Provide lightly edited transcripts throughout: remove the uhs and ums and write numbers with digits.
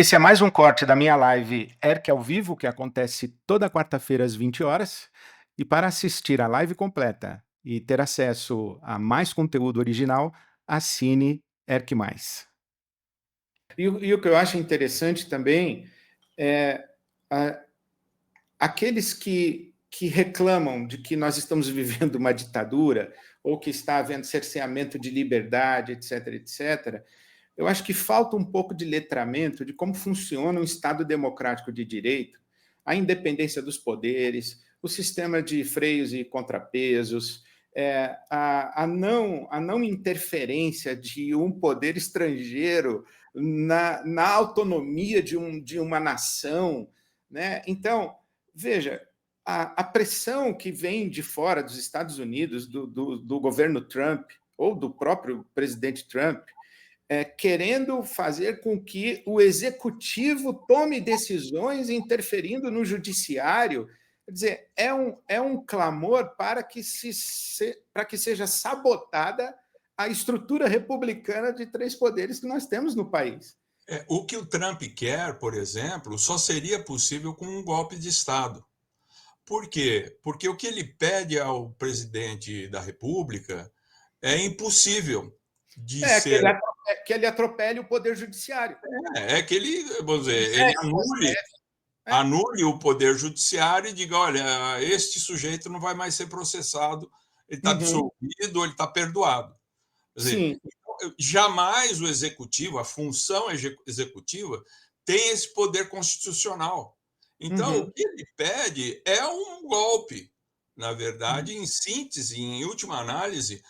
Esse é mais um corte da minha live ERC ao vivo, que acontece toda quarta-feira às 20 horas. E para assistir a live completa e ter acesso a mais conteúdo original, assine ERC+. E o que eu acho interessante também é aqueles que reclamam de que nós estamos vivendo uma ditadura ou que está havendo cerceamento de liberdade, etc., etc., eu acho que falta um pouco de letramento de como funciona um Estado democrático de direito, a independência dos poderes, o sistema de freios e contrapesos, a não interferência de um poder estrangeiro na autonomia de uma nação. Né? Então, veja, a pressão que vem de fora dos Estados Unidos, do governo Trump, ou do próprio presidente Trump, querendo fazer com que o executivo tome decisões interferindo no judiciário. Quer dizer, é um clamor para que seja sabotada a estrutura republicana de três poderes que nós temos no país. O que o Trump quer, por exemplo, só seria possível com um golpe de Estado. Por quê? Porque o que ele pede ao presidente da República é impossível de ser. Que ele atropele o poder judiciário. É que ele, vamos dizer, ele anule o poder judiciário e diga: olha, este sujeito não vai mais ser processado, ele está absolvido, ele está perdoado. Quer dizer, Sim. jamais o executivo, a função executiva, tem esse poder constitucional. Então, o que ele pede é um golpe. Na verdade, em síntese, em última análise,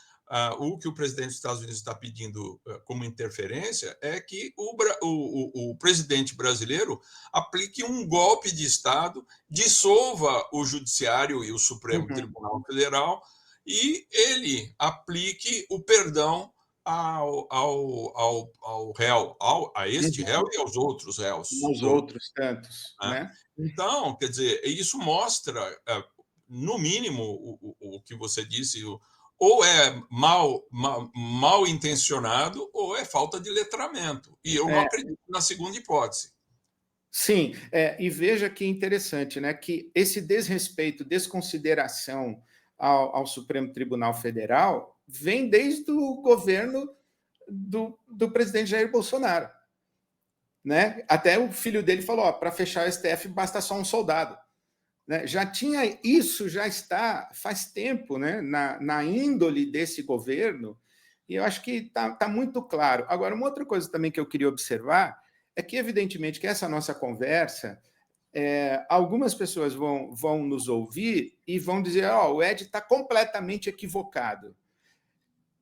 o que o presidente dos Estados Unidos está pedindo como interferência é que o presidente brasileiro aplique um golpe de Estado, dissolva o Judiciário e o Supremo Tribunal Federal e ele aplique o perdão ao réu, a este réu e aos outros réus. Aos outros tantos, né? Então, quer dizer, isso mostra, no mínimo, o que você disse, ou é mal intencionado ou é falta de letramento. E eu não acredito na segunda hipótese. Sim, e veja que interessante, né, que esse desrespeito, desconsideração ao Supremo Tribunal Federal vem desde o governo do presidente Jair Bolsonaro. Né? Até o filho dele falou, para fechar o STF basta só um soldado. Né? Já tinha isso, já está faz tempo, né, na índole desse governo, e eu acho que está muito claro. Agora, uma outra coisa também que eu queria observar é que, evidentemente, que essa nossa conversa, algumas pessoas vão nos ouvir e vão dizer, o Ed está completamente equivocado.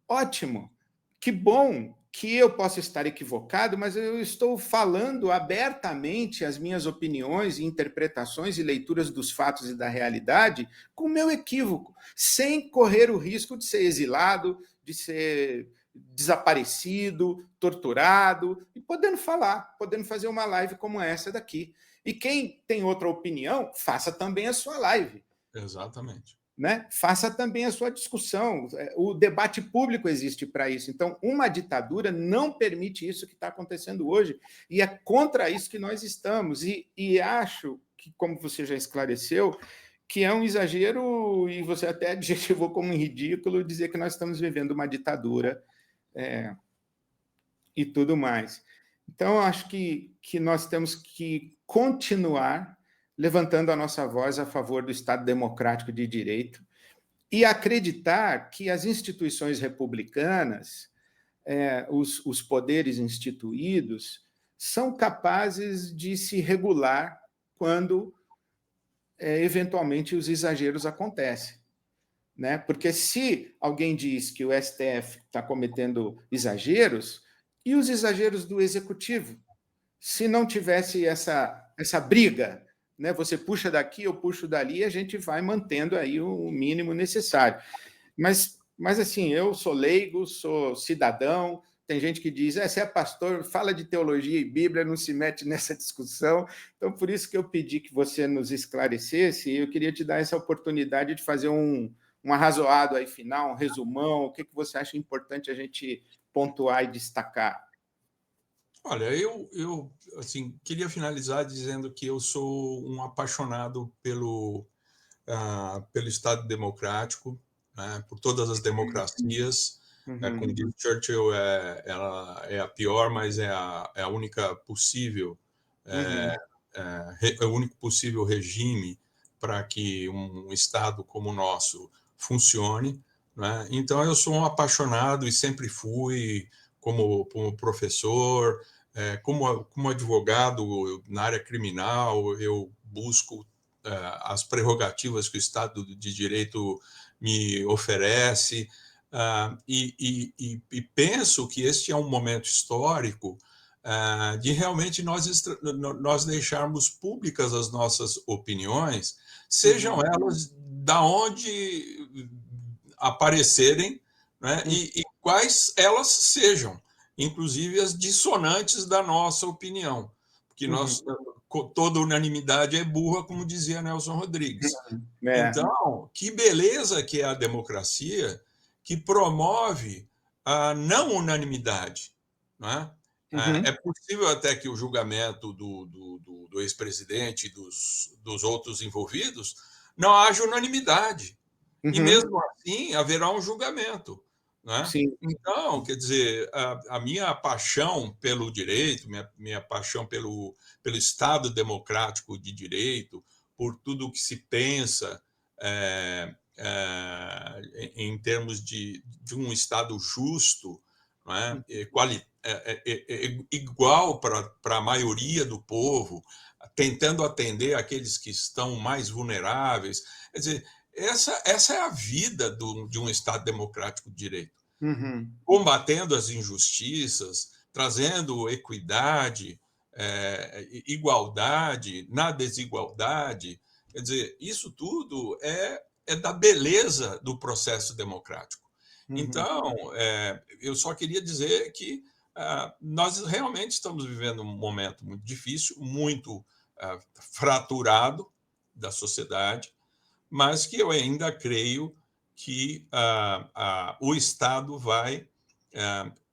Ótimo, que bom que eu possa estar equivocado, mas eu estou falando abertamente as minhas opiniões, interpretações e leituras dos fatos e da realidade com o meu equívoco, sem correr o risco de ser exilado, de ser desaparecido, torturado, e podendo falar, podendo fazer uma live como essa daqui. E quem tem outra opinião, faça também a sua live. Exatamente. Né? Faça também a sua discussão. O debate público existe para isso. Então, uma ditadura não permite isso que está acontecendo hoje, e é contra isso que nós estamos. E acho que, como você já esclareceu, que é um exagero, e você até adjetivou como ridículo, dizer que nós estamos vivendo uma ditadura e tudo mais. Então, acho que nós temos que continuar levantando a nossa voz a favor do Estado democrático de direito e acreditar que as instituições republicanas, os poderes instituídos, são capazes de se regular quando, eventualmente, os exageros acontecem. Né? Porque se alguém diz que o STF está cometendo exageros, e os exageros do executivo? Se não tivesse essa briga, né? Você puxa daqui, eu puxo dali, e a gente vai mantendo aí o mínimo necessário. Mas assim, eu sou leigo, sou cidadão, tem gente que diz, você é pastor, fala de teologia e Bíblia, não se mete nessa discussão. Então, por isso que eu pedi que você nos esclarecesse, e eu queria te dar essa oportunidade de fazer um arrazoado aí final, um resumão, o que você acha importante a gente pontuar e destacar? Olha, eu assim, queria finalizar dizendo que eu sou um apaixonado pelo Estado democrático, né, por todas as democracias. Como Uhum, diz Churchill, ela é a pior, mas é a única possível, é, uhum, é o único possível regime para que um Estado como o nosso funcione. Né? Então, eu sou um apaixonado e sempre fui, como professor, como advogado na área criminal, eu busco as prerrogativas que o Estado de Direito me oferece, e penso que este é um momento histórico de realmente nós deixarmos públicas as nossas opiniões, sejam uhum, elas da onde aparecerem, né, uhum, e quais elas sejam, inclusive as dissonantes da nossa opinião, porque uhum. toda unanimidade é burra, como dizia Nelson Rodrigues. É. Então, que beleza que é a democracia que promove a não unanimidade. Não é? É Uhum, possível até que o julgamento do ex-presidente e dos outros envolvidos não haja unanimidade. E uhum, mesmo assim haverá um julgamento. Né? sim. Então, quer dizer, a minha paixão pelo direito, minha paixão pelo Estado democrático de direito, por tudo o que se pensa em termos de um Estado justo, não é? Igual para a maioria do povo, tentando atender aqueles que estão mais vulneráveis. Quer dizer, essa é a vida de um Estado democrático de direito, Uhum, combatendo as injustiças, trazendo equidade, igualdade na desigualdade. Quer dizer, isso tudo é da beleza do processo democrático. uhum. Então, eu só queria dizer que nós realmente estamos vivendo um momento muito difícil, muito fraturado da sociedade, mas que eu ainda creio que o Estado vai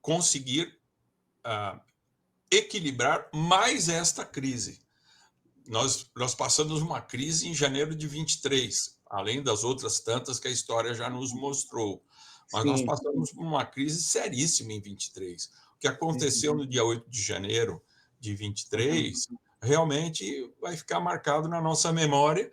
conseguir equilibrar mais esta crise. Nós passamos uma crise em janeiro de 23, além das outras tantas que a história já nos mostrou. Mas nós Sim. passamos por uma crise seríssima em 23. O que aconteceu Uhum, no dia 8 de janeiro de 23 realmente vai ficar marcado na nossa memória,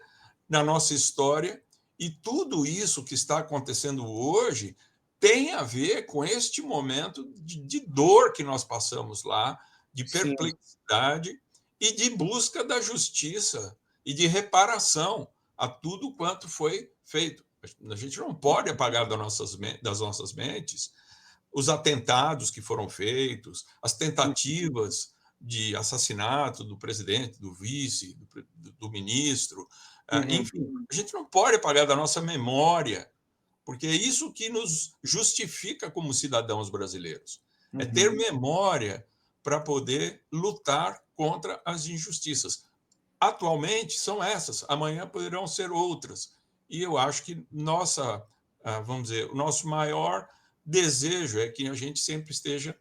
na nossa história, e tudo isso que está acontecendo hoje tem a ver com este momento de dor que nós passamos lá, de sim. perplexidade e de busca da justiça e de reparação a tudo quanto foi feito. A gente não pode apagar das nossas mentes os atentados que foram feitos, as tentativas de assassinato do presidente, do vice, do ministro. Uhum, Enfim, a gente não pode apagar da nossa memória, porque é isso que nos justifica como cidadãos brasileiros. É ter uhum. memória para poder lutar contra as injustiças. Atualmente são essas, amanhã poderão ser outras. E eu acho que vamos dizer, o nosso maior desejo é que a gente sempre esteja,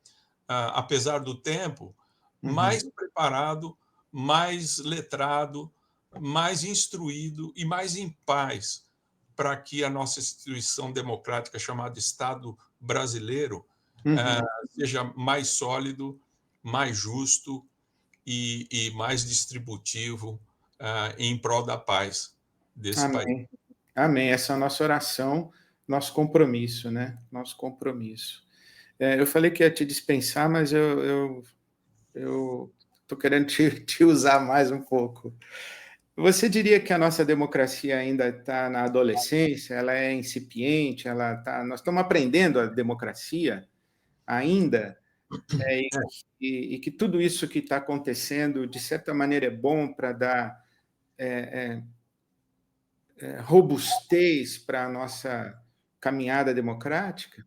apesar do tempo, mais Uhum, preparado, mais letrado, mais instruído e mais em paz para que a nossa instituição democrática chamada Estado brasileiro uhum. seja mais sólido, mais justo e mais distributivo em prol da paz desse país. Amém. Amém. Essa é a nossa oração, nosso compromisso, né? Nosso compromisso. Eu falei que ia te dispensar, mas eu estou querendo te usar mais um pouco. Você diria que a nossa democracia ainda está na adolescência? Ela é incipiente? Nós estamos aprendendo a democracia ainda? E que tudo isso que está acontecendo, de certa maneira, é bom para dar robustez para a nossa caminhada democrática?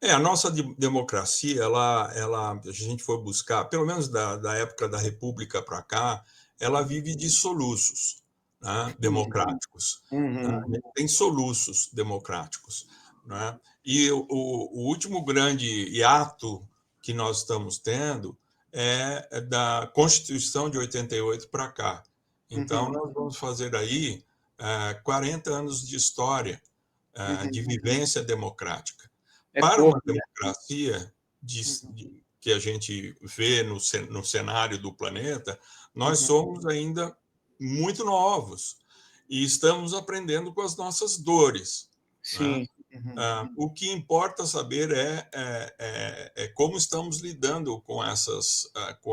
A nossa democracia, a gente for buscar, pelo menos da época da República para cá, ela vive de soluços, né, democráticos. Né? A Uhum, gente tem soluços democráticos. Né? E o último grande hiato que nós estamos tendo é da Constituição de 88 para cá. Então, Uhum. nós vamos fazer aí 40 anos de história, de Uhum. vivência democrática. É Para uma pouco, né? democracia Uhum. que a gente vê no cenário do planeta, nós Uhum. somos ainda muito novos e estamos aprendendo com as nossas dores, né? Sim. Uhum. O que importa saber é como estamos lidando com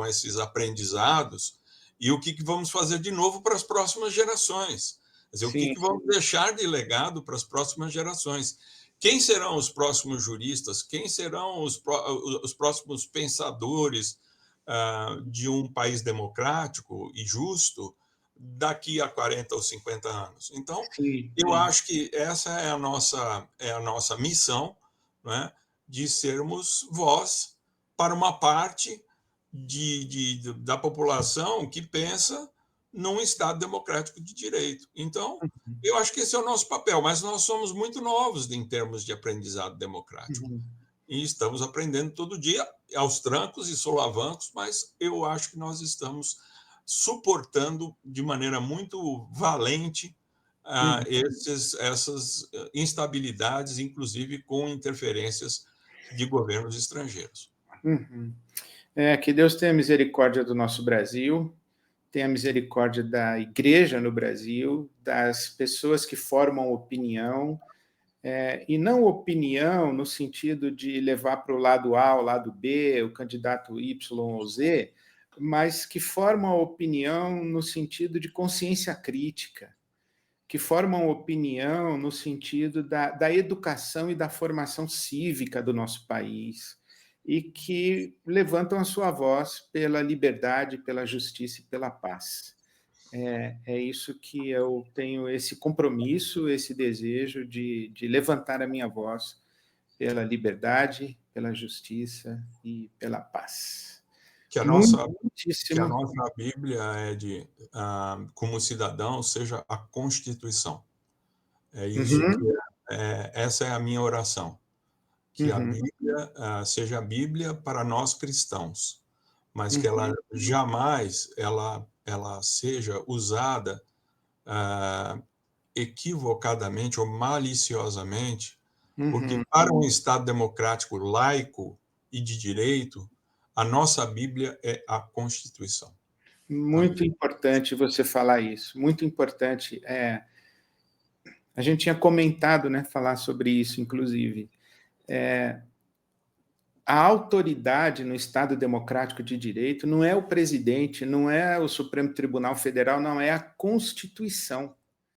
esses aprendizados e o que vamos fazer de novo para as próximas gerações. Quer dizer, o Sim. que vamos deixar de legado para as próximas gerações. Quem serão os próximos juristas? Quem serão os próximos pensadores de um país democrático e justo daqui a 40 ou 50 anos? Então, Sim. eu acho que essa é a nossa missão, né, de sermos voz para uma parte da população que pensa num Estado democrático de direito. Então, eu acho que esse é o nosso papel, mas nós somos muito novos em termos de aprendizado democrático. Uhum. E estamos aprendendo todo dia, aos trancos e solavancos, mas eu acho que nós estamos suportando de maneira muito valente Uhum. essas instabilidades, inclusive com interferências de governos estrangeiros. Uhum. Que Deus tenha misericórdia do nosso Brasil, tenha misericórdia da igreja no Brasil, das pessoas que formam opinião, e não opinião no sentido de levar para o lado A, o lado B, o candidato Y ou Z, mas que formam opinião no sentido de consciência crítica, que formam opinião no sentido da educação e da formação cívica do nosso país, e que levantam a sua voz pela liberdade, pela justiça e pela paz. É isso que eu tenho, esse compromisso, esse desejo de levantar a minha voz pela liberdade, pela justiça e pela paz. Que a nossa, que a Muitíssimo. nossa Bíblia como cidadão, seja a Constituição. É isso que Uhum, essa é a minha oração. Que a uhum, Bíblia seja a Bíblia para nós cristãos, mas que ela uhum, jamais ela seja usada equivocadamente ou maliciosamente, porque uhum. para um Estado democrático laico e de direito, a nossa Bíblia é a Constituição. Amém. Muito importante você falar isso, muito importante. A gente tinha comentado, né, falar sobre isso, inclusive. A autoridade no Estado democrático de direito não é o presidente, não é o Supremo Tribunal Federal, não, é a Constituição.